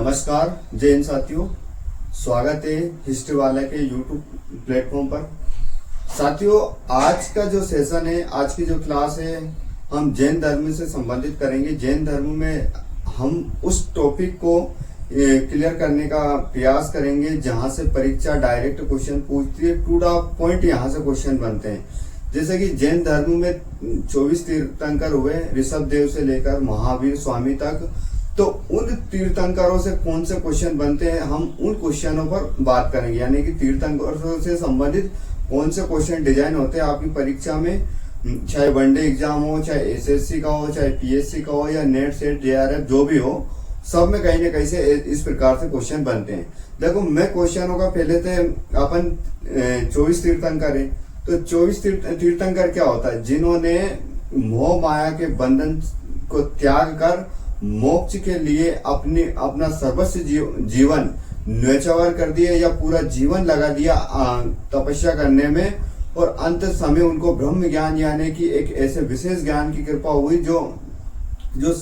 नमस्कार जय हिंद साथियों, स्वागत है हिस्ट्री वाले के यूट्यूब प्लेटफॉर्म पर। साथियों, आज का जो सेशन है, आज की जो क्लास है, हम जैन धर्म से संबंधित करेंगे। जैन धर्म में हम उस टॉपिक को क्लियर करने का प्रयास करेंगे जहां से परीक्षा डायरेक्ट क्वेश्चन पूछती है, टू द पॉइंट यहाँ से क्वेश्चन बनते हैं। जैसे कि जैन धर्म में 24 तीर्थंकर हुए, ऋषभ देव से लेकर महावीर स्वामी तक। तो उन तीर्थंकरों से कौन से क्वेश्चन बनते हैं, हम उन क्वेश्चनों पर बात करेंगे। यानी कि तीर्थंकरों से संबंधित कौन से क्वेश्चन डिजाइन होते हैं आपकी परीक्षा में, चाहे वनडे एग्जाम हो, चाहे एसएससी का हो, चाहे पीएससी का हो, या नेट सेट जेआरएफ जो भी हो, सब में कहीं ना कहीं से इस प्रकार से क्वेश्चन बनते हैं। देखो, मैं क्वेश्चनों का पहले थे अपन 24 तीर्थंकर है। तो 24 तीर्थंकर क्या होता है? जिन्होंने मोह माया के बंधन को त्याग कर मोक्ष के लिए अपना सर्वस्व जीवन न्यौछावर कर दिया, या पूरा जीवन लगा दिया तपस्या करने में, और अंत समय उनको ब्रह्म ज्ञान यानी कि एक ऐसे विशेष ज्ञान की कृपा हुई जो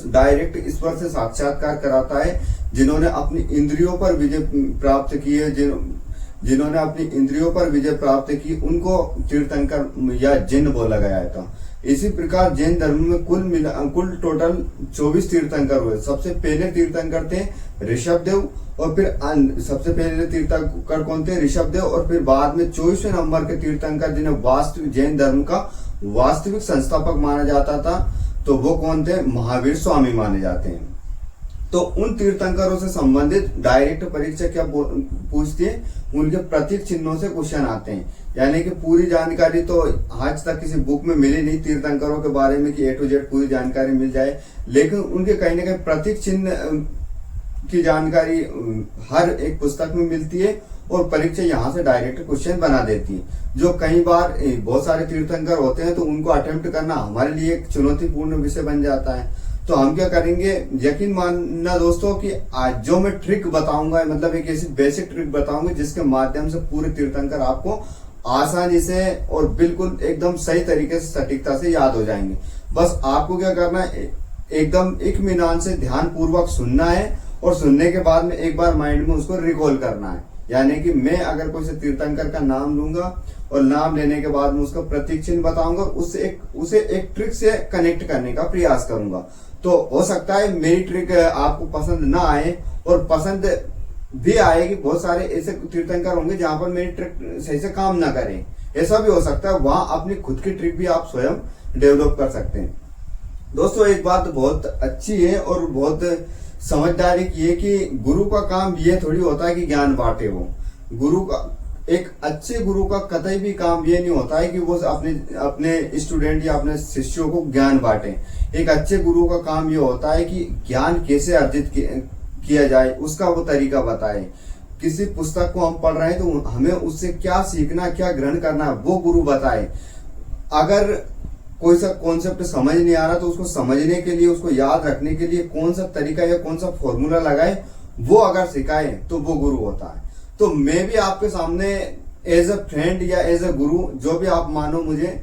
डायरेक्ट ईश्वर से साक्षात्कार कराता है। जिन्होंने अपनी इंद्रियों पर विजय प्राप्त की है, जिन्होंने अपनी इंद्रियों पर विजय प्राप्त की, उनको तीर्थंकर या जिन बोला गया था। इसी प्रकार जैन धर्म में कुल टोटल 24 तीर्थंकर हुए। सबसे पहले तीर्थंकर थे ऋषभ देव, और फिर सबसे पहले तीर्थंकर कौन थे? ऋषभ देव। और फिर बाद में 24वें नंबर के तीर्थंकर जिन्हें वास्तविक जैन धर्म का वास्तविक संस्थापक माना जाता था, तो वो कौन थे? महावीर स्वामी माने जाते हैं। तो उन तीर्थंकरों से संबंधित डायरेक्ट परीक्षा क्या पूछती है? उनके प्रतीक चिन्हों से क्वेश्चन आते हैं। यानी कि पूरी जानकारी तो आज तक किसी बुक में मिली नहीं तीर्थंकरों के बारे में कि A to Z पूरी जानकारी मिल जाए, लेकिन उनके कहीं ना कहीं प्रतीक चिन्ह की जानकारी हर एक पुस्तक में मिलती है, और परीक्षा यहाँ से डायरेक्ट क्वेश्चन बना देती है। जो कई बार बहुत सारे तीर्थंकर होते हैं, तो उनको अटेम्प्ट करना हमारे लिए एक चुनौतीपूर्ण विषय बन जाता है। तो हम क्या करेंगे, यकीन मानना दोस्तों कि आज जो मैं ट्रिक बताऊंगा, मतलब एक ऐसी बेसिक ट्रिक बताऊंगा जिसके माध्यम से पूरे तीर्थंकर आपको आसानी से और बिल्कुल एकदम सही तरीके से सटीकता से याद हो जाएंगे। बस आपको क्या करना है, एकदम इत्मीनान से ध्यान पूर्वक सुनना है, और सुनने के बाद में एक बार माइंड में उसको रिकॉल करना है। यानी कि मैं अगर कोई से तीर्थंकर का नाम लूंगा, और नाम लेने के बाद में उसका प्रतीक चिन्ह बताऊंगा, उसे एक ट्रिक से कनेक्ट करने का प्रयास करूंगा। तो हो सकता है मेरी ट्रिक आपको पसंद ना आए, और पसंद भी आएगी। बहुत सारे ऐसे तीर्थंकर होंगे जहां पर मेरी ट्रिक सही से काम ना करें, ऐसा भी हो सकता है। वहां अपनी खुद की ट्रिक भी आप स्वयं डेवलप कर सकते हैं। दोस्तों, एक बात बहुत अच्छी है और बहुत समझदारी की है कि गुरु का काम ये थोड़ी होता है कि ज्ञान बांटे। वो गुरु का, एक अच्छे गुरु का कतई भी काम ये नहीं होता है कि वो अपने स्टूडेंट या अपने शिष्यों को ज्ञान बांटे। एक अच्छे गुरु का काम ये होता है कि ज्ञान कैसे अर्जित किया जाए उसका वो तरीका बताए। किसी पुस्तक को हम पढ़ रहे हैं तो हमें उससे क्या सीखना, क्या ग्रहण करना है, वो गुरु बताए। अगर कोई सा कॉन्सेप्ट समझ नहीं आ रहा तो उसको समझने के लिए, उसको याद रखने के लिए कौन सा तरीका या कौन सा फॉर्मूला लगाए, वो अगर सिखाए तो वो गुरु होता है। तो मैं भी आपके सामने एज अ फ्रेंड या एज अ गुरु, जो भी आप मानो मुझे,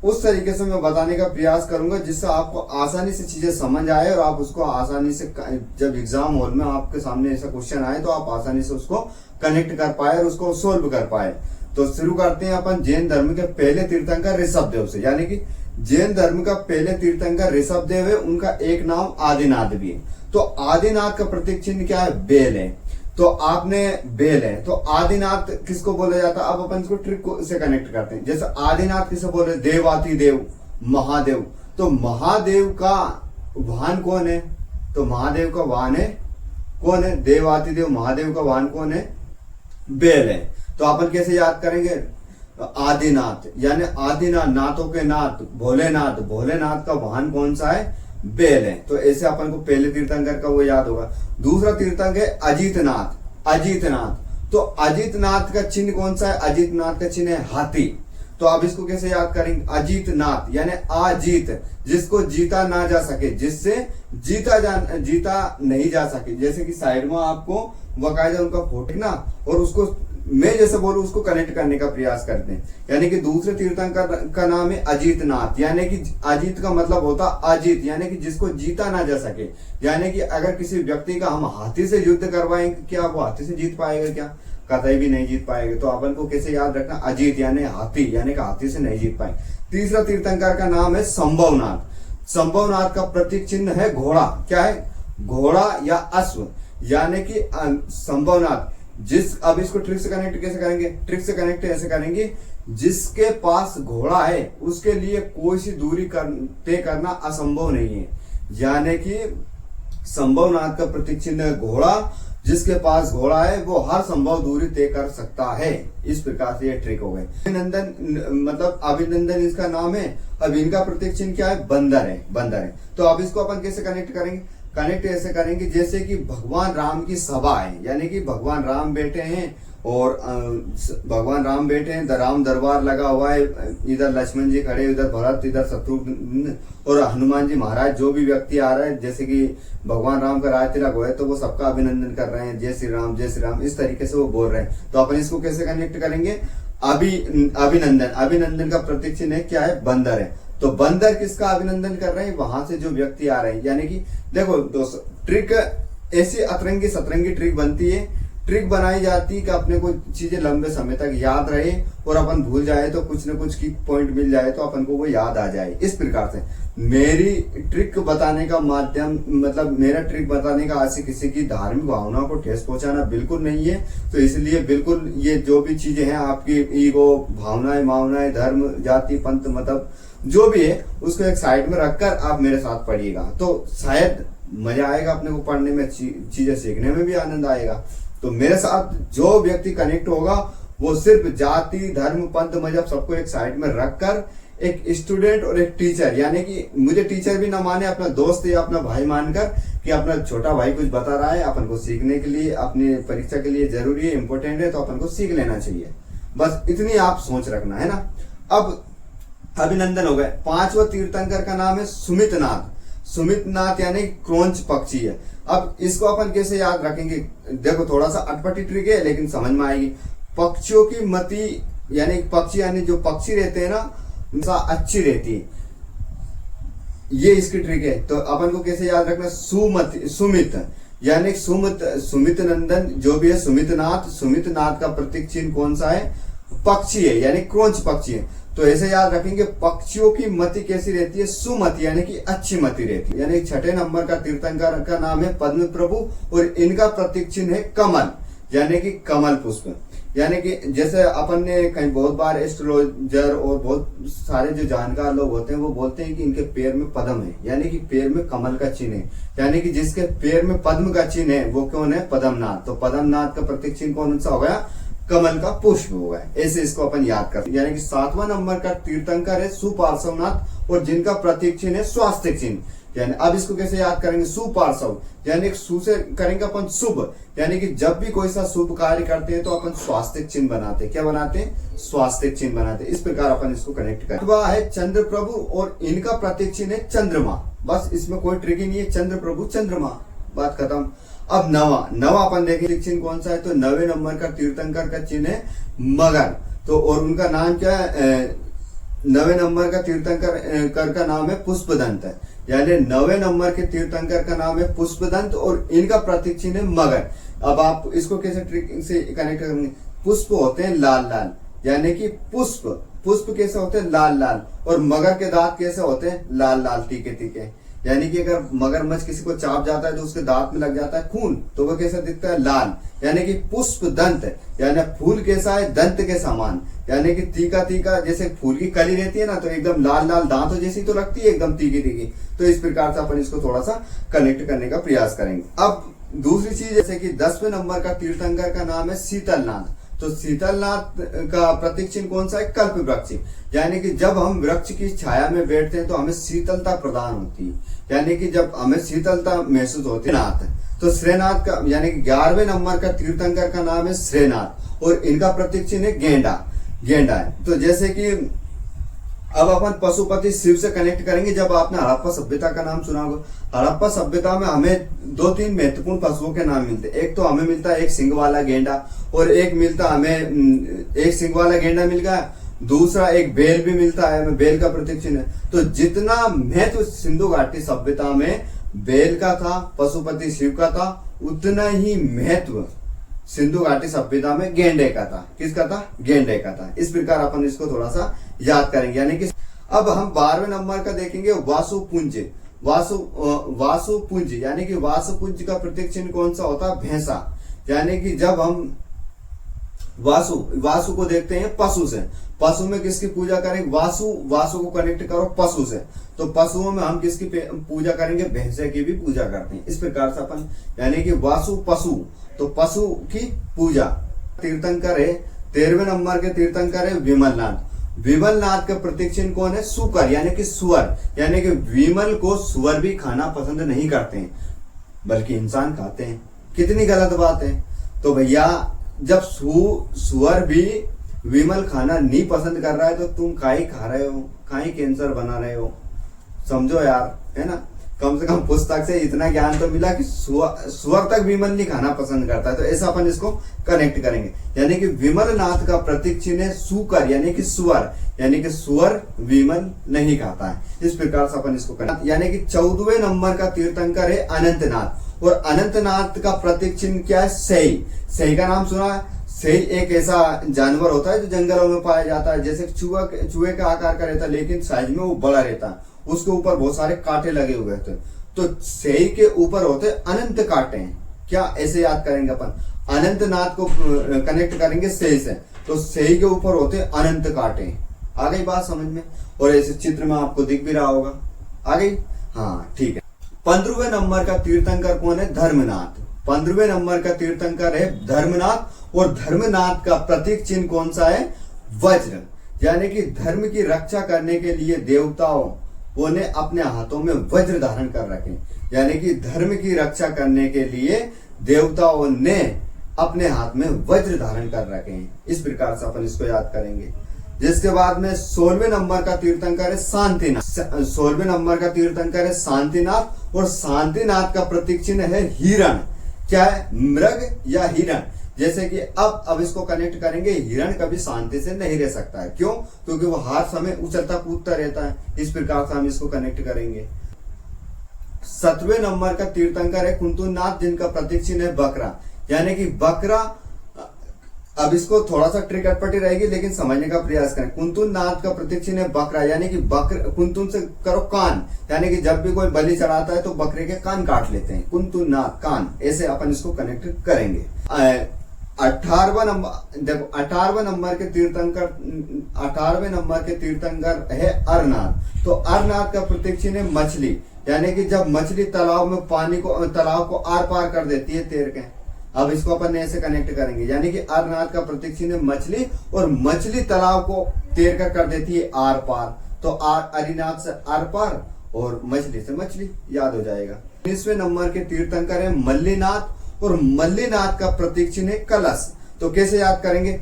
उस तरीके से मैं बताने का प्रयास करूंगा जिससे आपको आसानी से चीजें समझ आए, और आप उसको आसानी से, जब एग्जाम हॉल में आपके सामने ऐसा क्वेश्चन आए तो आप आसानी से उसको कनेक्ट कर पाए और उसको सोल्व कर पाए। तो शुरू करते हैं अपन जैन धर्म के पहले तीर्थंकर ऋषभ देव से। यानी कि जैन धर्म का पहले तीर्थंकर ऋषभ देव है, उनका एक नाम आदिनाथ भी है। तो आदिनाथ का प्रतीक चिन्ह क्या है? बेल है। तो आपने बेल है, तो आदिनाथ किसको बोला जाता है? अब अपन इसको ट्रिक से कनेक्ट करते हैं। जैसे आदिनाथ किसे बोले? देवाति देव, महादेव। तो महादेव का वाहन कौन है? तो महादेव का वाहन है कौन है? देवाति देव। महादेव का वाहन कौन है? बेल है। तो अपन कैसे याद करेंगे? आदिनाथ, यानी आदिनाथ, नाथों के नाथ, भोलेनाथ। भोलेनाथ का वाहन कौन सा है? बेल है। तो ऐसे अपन को पहले तीर्थंकर का वो याद होगा। दूसरा तीर्थंकर है अजीतनाथ। अजीतनाथ, तो अजीतनाथ का चिन्ह कौन सा है? अजीतनाथ का चिन्ह है हाथी। तो आप इसको कैसे याद करेंगे? अजीतनाथ यानी अजीत, जिसको जीता ना जा सके, जिससे जीता नहीं जा सके। जैसे कि साइड में आपको बकायदा उनका फोटो ना, और उसको मैं जैसे बोलूं उसको कनेक्ट करने का प्रयास करते हैं। यानी कि दूसरे तीर्थंकर का नाम है अजीतनाथ, यानी कि अजीत का मतलब होता अजीत, यानी कि जिसको जीता ना जा सके। यानी कि अगर किसी व्यक्ति का हम हाथी से युद्ध करवाएंगे, क्या वो हाथी से जीत पाएगा? क्या कतई भी नहीं जीत पाएगा। तो अपन को कैसे याद रखना, अजीत यानी हाथी, यानी कि हाथी से नहीं जीत पाएंगे। तीसरा तीर्थंकर का नाम है संभवनाथ। संभवनाथ का प्रतीक चिन्ह है घोड़ा। क्या है? घोड़ा या अश्व, यानी कि संभवनाथ अब इसको ट्रिक से कनेक्ट कैसे करेंगे? ट्रिक से कनेक्ट ऐसे करेंगे, जिसके पास घोड़ा है उसके लिए कोई सी दूरी तय करना असंभव नहीं है। यानी कि संभवनाथ का प्रतीक चिन्ह घोड़ा, जिसके पास घोड़ा है वो हर संभव दूरी तय कर सकता है। इस प्रकार से ये ट्रिक हो गए। अभिनंदन, मतलब अभिनंदन इसका नाम है। अब इनका प्रतीक चिन्ह क्या है? बंदर है, बंदर है। तो अब इसको अपन कैसे कनेक्ट करेंगे? कनेक्ट ऐसे करेंगे जैसे कि भगवान राम की सभा है, यानी कि भगवान राम बैठे हैं और भगवान राम बैठे हैं, राम दरबार लगा हुआ है, इधर लक्ष्मण जी खड़े, इधर भरत, इधर शत्रुघ्न और हनुमान जी महाराज। जो भी व्यक्ति आ रहा है, जैसे कि भगवान राम का राज तिलक हुआ है तो वो सबका अभिनंदन कर रहे हैं, जय श्री राम जय श्री राम, इस तरीके से वो बोल रहे हैं। तो अपन इसको कैसे कनेक्ट करेंगे? अभिनंदन, अभिनंदन का प्रतीक चिन्ह क्या है? बंदर है। तो बंदर किसका अभिनंदन कर रहे हैं? वहां से जो व्यक्ति आ रहे हैं। यानी कि देखो दोस्तों, ट्रिक ऐसी अतरंगी सतरंगी ट्रिक बनती है, ट्रिक बनाई जाती है कि अपने को चीजें लंबे समय तक याद रहे और अपन भूल जाए तो कुछ न कुछ की पॉइंट मिल जाए तो अपन को वो याद आ जाए। इस प्रकार से मेरी ट्रिक बताने का माध्यम, मतलब मेरा ट्रिक बताने का आज से किसी की धार्मिक भावनाओं को ठेस पहुंचाना बिल्कुल नहीं है। तो इसलिए बिल्कुल ये जो भी चीजें हैं आपकी ईगो, भावनाएं, मावनाएं, धर्म, जाति, पंथ, मतलब जो भी है उसको एक साइड में रखकर आप मेरे साथ पढ़िएगा, तो शायद मजा आएगा अपने को पढ़ने में, चीजें सीखने में भी आनंद आएगा। तो मेरे साथ जो व्यक्ति कनेक्ट होगा वो सिर्फ जाति, धर्म, पंथ, मजहब सबको एक साइड में रखकर एक स्टूडेंट और एक टीचर, यानी कि मुझे टीचर भी ना माने, अपना दोस्त या अपना भाई मानकर कि अपना छोटा भाई कुछ बता रहा है, अपन को सीखने के लिए, अपनी परीक्षा के लिए जरूरी है, इंपॉर्टेंट है, तो अपन को सीख लेना चाहिए। बस इतनी आप सोच रखना है ना। अब अभिनंदन हो गए। पांचवा तीर्थंकर का नाम है सुमितनाथ। सुमितनाथ यानी क्रौंच पक्षी है। अब इसको अपन कैसे याद रखेंगे? देखो थोड़ा सा अटपटी ट्रिक है लेकिन समझ में आएगी। पक्षियों की मति, यानी पक्षी, यानी जो पक्षी रहते हैं ना, अच्छी रहती है, ये इसकी ट्रिक है। तो अपन को कैसे याद रखना? सुमित, यानी सुमित नंदन जो भी है, सुमितनाथ। सुमितनाथ का प्रतीक चिन्ह कौन सा है? पक्षी है, यानी क्रौंच पक्षी है। तो ऐसे याद रखेंगे, पक्षियों की मति कैसी रहती है? सुमति, यानी कि अच्छी मति रहती है। यानी छठे नंबर का तीर्थंकर का नाम है पद्म प्रभु और इनका प्रतीक चिन्ह है कमल, यानी कि कमल पुष्प। यानी कि जैसे अपन ने कहीं बहुत बार एस्ट्रोलॉजर और बहुत सारे जो जानकार लोग होते हैं वो बोलते हैं कि इनके पैर में पद्म है, यानी कि पैर में कमल का चिन्ह है। यानी कि जिसके पैर में पद्म का चिन्ह है वो कौन है? पद्मनाथ। तो पद्मनाथ का प्रतीक चिन्ह कौन सा हो गया? कमल का पुष्प हो गया। ऐसे इसको अपन याद करते हैं। यानी कि 7वां नंबर का तीर्थंकर है सुपार्श्वनाथ और जिनका प्रतीक चिन्ह है स्वास्तिक चिन्ह। यानी अब इसको कैसे याद करेंगे? सुपार्श्व, यानी सु से करेंगे अपन शुभ, यानी कि जब भी कोई सा शुभ कार्य करते हैं तो अपन स्वास्तिक चिन्ह बनाते हैं। क्या बनाते हैं? स्वास्तिक चिन्ह बनाते हैं। इस प्रकार अपन इसको कनेक्ट करें। वह है चंद्र प्रभु और इनका प्रतीक चिन्ह है चंद्रमा। बस इसमें कोई ट्रिक ही नहीं है, चंद्र प्रभु चंद्रमा, बात खत्म। अब नवा अपन देखें चिन्ह कौन सा है? तो 9वें नंबर का तीर्थंकर का चिन्ह है मगर। तो और उनका नाम क्या है? 9वें नंबर का तीर्थंकर का नाम है पुष्पदंत, यानी 9वें नंबर के तीर्थंकर का नाम है पुष्पदंत और इनका प्रतीक चिन्ह है मगर। अब आप इसको कैसे ट्रिक से कनेक्ट करेंगे? पुष्प होते हैं लाल लाल, यानी कि पुष्प कैसे होते हैं? लाल लाल। और मगर के दांत कैसे होते हैं? लाल लाल, तीखे तीखे। यानी कि अगर मगरमच्छ किसी को चाप जाता है तो उसके दांत में लग जाता है खून, तो वो कैसा दिखता है? लाल। यानी कि पुष्प दंत, यानी फूल कैसा है? दंत के समान, यानी कि तीखा तीखा, जैसे फूल की कली रहती है ना, तो एकदम लाल लाल दांतों जैसी तो लगती है, एकदम तीखी तीखी। तो इस प्रकार से अपन इसको थोड़ा सा कनेक्ट करने का प्रयास करेंगे। अब दूसरी चीज, जैसे कि 10वें नंबर का तीर्थंकर का नाम है शीतलनाथ। तो शीतलनाथ का प्रतीक चिन्ह कौन सा है? कल्प वृक्ष, यानी कि जब हम वृक्ष की छाया में बैठते हैं तो हमें शीतलता प्रदान होती है, यानी कि जब हमें शीतलता महसूस होती है। नाथ, तो श्रेनाथ का, यानी कि 11वें नंबर का तीर्थंकर का नाम है श्रेनाथ और इनका प्रतीक चिन्ह है गेंडा है। तो जैसे कि अब अपन पशुपति शिव से कनेक्ट करेंगे। जब आपने हड़प्पा सभ्यता का नाम सुना होगा, हड़प्पा सभ्यता में हमें 2-3 महत्वपूर्ण पशुओं के नाम मिलते हैं। एक तो हमें मिलता है एक सिंग वाला गेंडा, और एक मिलता हमें एक सिंग वाला गेंडा मिल गया, दूसरा एक बेल भी मिलता है, हमें बेल का प्रतीक चिन्ह है। तो जितना महत्व सिंधु घाटी सभ्यता में बेल का था, पशुपति शिव का था, उतना ही महत्व सिंधु घाटी सभ्यता में गेंडे का था। किसका था? गेंडे का था। इस प्रकार अपन इसको थोड़ा सा याद करेंगे। यानी कि अब हम 12वें नंबर का देखेंगे वासुपुंज। वासुपुंज यानी कि वासुपुंज का प्रतीक चिन्ह कौन सा होता है? भैंसा। यानी कि जब हम वासु को देखते हैं पशु से, पशु में किसकी पूजा करेंगे? वासु को कनेक्ट करो पशु से, तो पशुओं में हम किसकी पूजा करेंगे? भैंसे की भी पूजा करते हैं। इस प्रकार से अपन, यानी कि वासु पशु, तो पशु की पूजा। तीर्थंकर है 13वें नंबर के तीर्थंकर है विमलनाथ। विमलनाथ का प्रतीक चिन्ह कौन है? सुकर यानी कि सुअर। यानी कि विमल को सुअर भी खाना पसंद नहीं करते हैं, बल्कि इंसान खाते हैं। कितनी गलत बात है। तो भैया जब सुअर भी विमल खाना नहीं पसंद कर रहा है, तो तुम काहे खा रहे हो, काहे कैंसर बना रहे हो? समझो यार, है ना। कम से कम पुस्तक से इतना ज्ञान तो मिला कि सुअर तक विमल नहीं खाना पसंद करता है। तो ऐसा अपन इसको कनेक्ट करेंगे। यानी कि विमलनाथ का प्रतीक चिन्ह है सुकर यानी कि सुअर, यानी कि सुअर विमल नहीं खाता है। इस प्रकार से अपन इसको करेंगे। यानी कि 14वें नंबर का तीर्थंकर है अनंतनाथ, और अनंतनाथ का प्रतीक चिन्ह क्या है? सही। सही का नाम सुना है? सही एक ऐसा जानवर होता है जो जंगलों में पाया जाता है। जैसे चूहे का आकार का रहता है, लेकिन साइज में वो बड़ा रहता है, उसके ऊपर बहुत सारे कांटे लगे हुए थे। तो सही के ऊपर होते अनंत कांटे हैं। क्या ऐसे याद करेंगे अपन? अनंतनाथ को कनेक्ट करेंगे सही से, तो सही के ऊपर होते अनंत कांटे। आ गई बात समझ में? और ऐसे चित्र में आपको दिख भी रहा होगा। आ गई? हाँ ठीक है। 15वें नंबर का तीर्थंकर कौन है? धर्मनाथ। 15वें नंबर का तीर्थंकर है धर्मनाथ, और धर्मनाथ का प्रतीक चिन्ह कौन सा है? वज्र। यानी कि धर्म की रक्षा करने के लिए देवताओं ने अपने हाथों में वज्र धारण कर रखे। यानी कि धर्म की रक्षा करने के लिए देवताओं ने अपने हाथ में वज्र धारण कर रखे हैं। इस प्रकार से अपन इसको याद करेंगे। जिसके बाद में 16वें नंबर का तीर्थंकर है शांतिनाथ। 16वें नंबर का तीर्थंकर है शांतिनाथ, और शांतिनाथ का प्रतीक चिन्ह है हिरण। क्या है? मृग या हिरण। जैसे कि अब इसको कनेक्ट करेंगे। हिरण कभी शांति से नहीं रह सकता है। क्यों? क्योंकि वो हर समय उछलता कूदता रहता है। इस प्रकार से हम इसको कनेक्ट करेंगे। 7वें नंबर का तीर्थंकर है कुंतुनाथ, जिनका प्रतीक चिन्ह है बकरा। यानी कि बकरा, अब इसको थोड़ा सा ट्रिक अटपटी रहेगी, लेकिन समझने का प्रयास करें। कुंतुनाथ का प्रतीक चिन्ह है बकरा। यानी कि कुंतुन से करो कान, यानी कि जब भी कोई बलि चढ़ाता है तो बकरे के कान काट लेते हैं। कुंतुनाथ कान, ऐसे अपन इसको कनेक्ट करेंगे। 18वां नंबर देखो, 18वें नंबर के तीर्थंकर है अरनाथ। तो अरनाथ का प्रतीक चिन्ह है मछली। यानी कि जब मछली तालाब में तालाब को आर पार कर देती है तैर के। अब इसको अपन ऐसे कनेक्ट करेंगे। यानी कि अरनाथ का प्रतीक चिन्ह है मछली, और मछली तालाब को तैर कर देती है आर पार। तो अरिनाथ से आर पार, और मछली से मछली, याद हो जाएगा। 19वें नंबर के तीर्थंकर है मल्लीनाथ, और मल्लीनाथ का प्रतीक चिन्ह है कलश। तो कैसे याद करेंगे?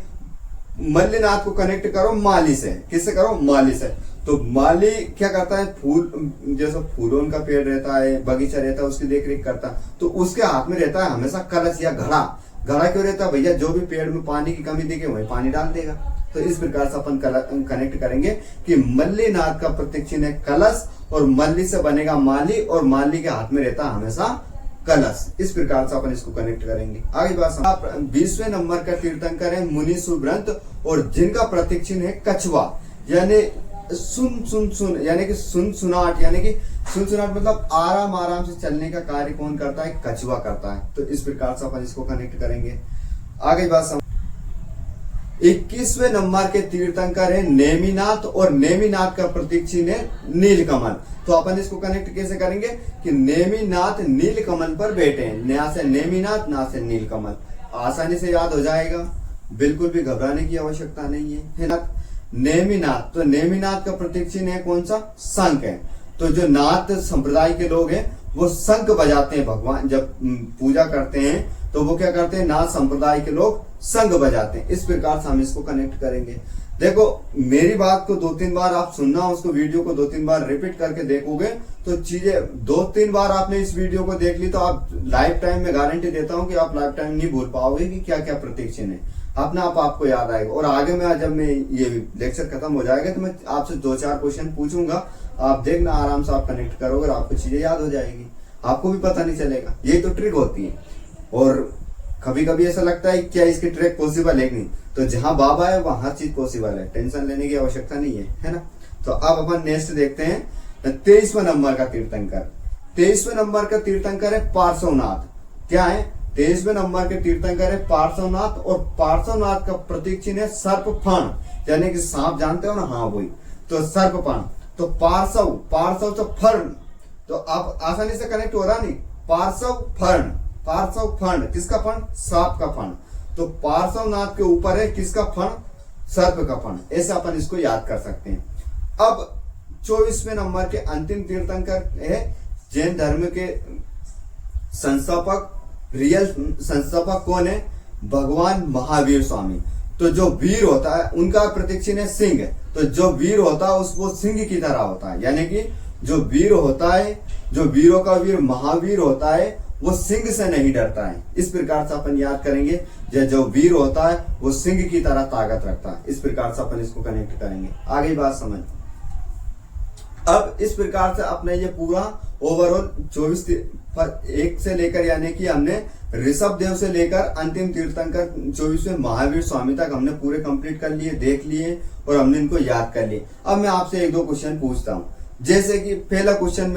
मल्लीनाथ को कनेक्ट करो माली से। किससे करो? माली से। तो माली क्या करता है? फूल, जैसे फूलों का पेड़ रहता है, बगीचा रहता है, उसकी देख रेख करता है। तो उसके हाथ में रहता है हमेशा कलश या घड़ा। घड़ा क्यों रहता है भैया? जो भी पेड़ में पानी की कमी दिखे वही पानी डाल देगा। तो इस प्रकार से अपन कनेक्ट करेंगे कि मल्लीनाथ का प्रतीक चिन्ह है कलश, और मल्ली से बनेगा माली, और माली के हाथ में रहता है हमेशा कलश। इस प्रकार से अपन इसको कनेक्ट करेंगे। आगे बात, 20वें नंबर का तीर्थंकर है मुनि सुब्रंत, और जिनका प्रतीक चिन्ह है कछुआ। यानी सुन यानी कि सुनसुनाट, यानी कि सुनसुनाट मतलब आराम से चलने का कार्य कौन करता है? कछुआ करता है। तो इस प्रकार से अपन इसको कनेक्ट करेंगे। आगे बात, 21वें नंबर के तीर्थंकर है नेमिनाथ, और नेमिनाथ का प्रतीक चिन्ह है नीलकमल। तो अपन इसको कनेक्ट कैसे करेंगे कि नेमिनाथ नीलकमल पर बैठे हैं। ना से नेमिनाथ, ना से नीलकमल, आसानी से याद हो जाएगा। बिल्कुल भी घबराने की आवश्यकता नहीं है ना। नेमिनाथ, तो नेमिनाथ का प्रतीक चिन्ह है कौन सा? शंख है। तो जो नाथ संप्रदाय के लोग हैं वो शंख बजाते हैं। भगवान जब पूजा करते हैं तो वो क्या करते हैं? नाथ संप्रदाय के लोग शंख बजाते हैं। इस प्रकार से हम इसको कनेक्ट करेंगे। देखो, मेरी बात को 2-3 बार आप सुनना, उसको वीडियो को 2-3 बार रिपीट करके देखोगे तो चीजें 2-3 बार आपने इस वीडियो को देख ली तो आप लाइफ टाइम में गारंटी देता हूं कि आप लाइफ टाइम नहीं भूल पाओगे कि क्या क्या प्रतीक चिन्ह है। अपने आप आपको याद आएगा। और आगे में जब मैं ये लेक्चर खत्म हो जाएगा तो मैं आपसे 2-4 क्वेश्चन पूछूंगा, आप देखना आराम से आप कनेक्ट करोगे और आपको चीजें याद हो जाएगी, आपको भी पता नहीं चलेगा। ये तो ट्रिक होती है। और कभी कभी ऐसा लगता है क्या इसकी ट्रिक पॉसिबल है नहीं, तो जहां बाबा है वहां हर चीज पॉसिबल है, टेंशन लेने की आवश्यकता नहीं है ना। तो अब अपन नेक्स्ट देखते हैं 23वें नंबर का तीर्थंकर। 23वें नंबर का तीर्थंकर है पार्श्वनाथ। क्या है? 23वें नंबर के तीर्थंकर है पार्श्वनाथ। और पार्श्वनाथ का प्रतीक चिन्ह है सर्पफण, यानी कि सांप जानते हो ना, हाँ वही। तो सर्पफण, तो पार्श्व तो फर्ण, तो अब आसानी से कनेक्ट हो रहा नहीं। पार्श्व फण, किसका फण? सांप का फण। तो पार्श्वनाथ के ऊपर है किसका फण? सर्प का फण। ऐसा अपन इसको याद कर सकते हैं। अब 24वें नंबर के अंतिम तीर्थंकर है जैन धर्म के संस्थापक, रियल संस्थापक कौन है? भगवान महावीर स्वामी। तो जो वीर होता है उनका प्रतीक चिन्ह है सिंह। तो जो वीर होता है वो सिंह की तरह होता है, यानी कि जो वीर होता है, जो वीरों का वीर महावीर होता है, वो सिंह से नहीं डरता है। इस प्रकार से अपन याद करेंगे, जो वीर होता है वो सिंह की तरह ताकत रखता है। इस प्रकार से अपन इसको कनेक्ट करेंगे। आगे बात समझ। अब इस प्रकार से अपने ये पूरा ओवरऑल 1 से लेकर, यानी कि हमने ऋषभ देव से लेकर अंतिम तीर्थंकर 24वें महावीर स्वामी तक हमने पूरे कंप्लीट कर लिए, देख लिए और हमने इनको याद कर लिए। अब मैं आपसे 1-2 क्वेश्चन पूछता हूं। जैसे कि पहला क्वेश्चन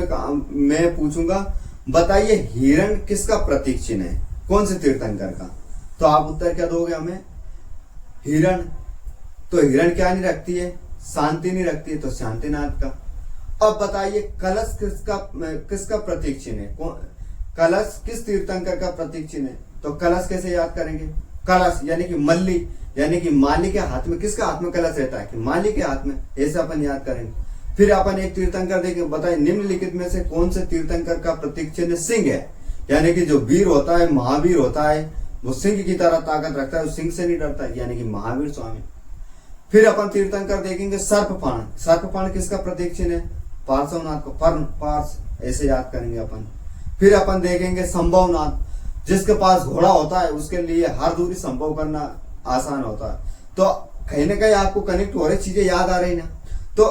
मैं पूछूंगा, बताइए हिरण किसका प्रतीक चिन्ह है? कौन से तीर्थंकर का? तो आप उत्तर क्या दोगे हमें? हिरण। तो हिरण क्या नहीं रखती है? शांति नहीं रखती है, तो शांतिनाथ का। अब बताइए कलश किसका प्रतीक चिन्ह है? कलश किस तीर्थंकर का प्रतीक चिन्ह है? तो कलश कैसे याद करेंगे? कलश यानी कि मल्ली, यानी कि माली के हाथ में। किसका हाथ में कलश रहता है? कि माली के हाथ में। ऐसे अपन याद करेंगे। फिर अपन एक तीर्थंकर देखें, बताइए निम्नलिखित में से कौन से तीर्थंकर का प्रतीक चिन्ह सिंह है? यानी कि जो वीर होता है, महावीर होता है, वो सिंह की तरह ताकत रखता है, वो सिंह से नहीं डरता है, यानी कि महावीर स्वामी। फिर अपन तीर्थंकर देखेंगे सर्पफण। सर्पफण किसका प्रतीक चिन्ह है? पार्श्वनाथ को। पार्श ऐसे याद करेंगे अपन। फिर अपन देखेंगे संभवनाथ, जिसके पास घोड़ा होता है उसके लिए हर दूरी संभव करना आसान होता है। तो कहीं ना कहीं आपको कनेक्ट हो रही चीजें याद आ रही ना। तो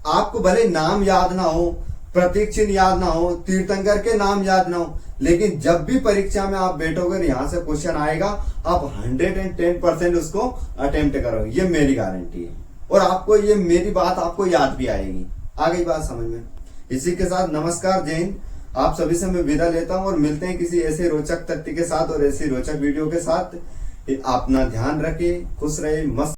आपको भले नाम याद ना हो, प्रतीक चिन्ह याद ना हो, तीर्थंकर के नाम याद ना हो, लेकिन जब भी परीक्षा में आप बैठोगे यहाँ से क्वेश्चन आएगा, आप 110% उसको अटेम्प्ट करोगे, ये मेरी गारंटी है। और आपको ये मेरी बात आपको याद भी आएगी। आ गई बात समझ में? इसी के साथ नमस्कार, जय हिंद। आप सभी से मैं विदा लेता हूं और मिलते हैं किसी ऐसे रोचक तथ्य के साथ और ऐसी रोचक वीडियो के साथ। अपना ध्यान रखें, खुश रहे, मस्त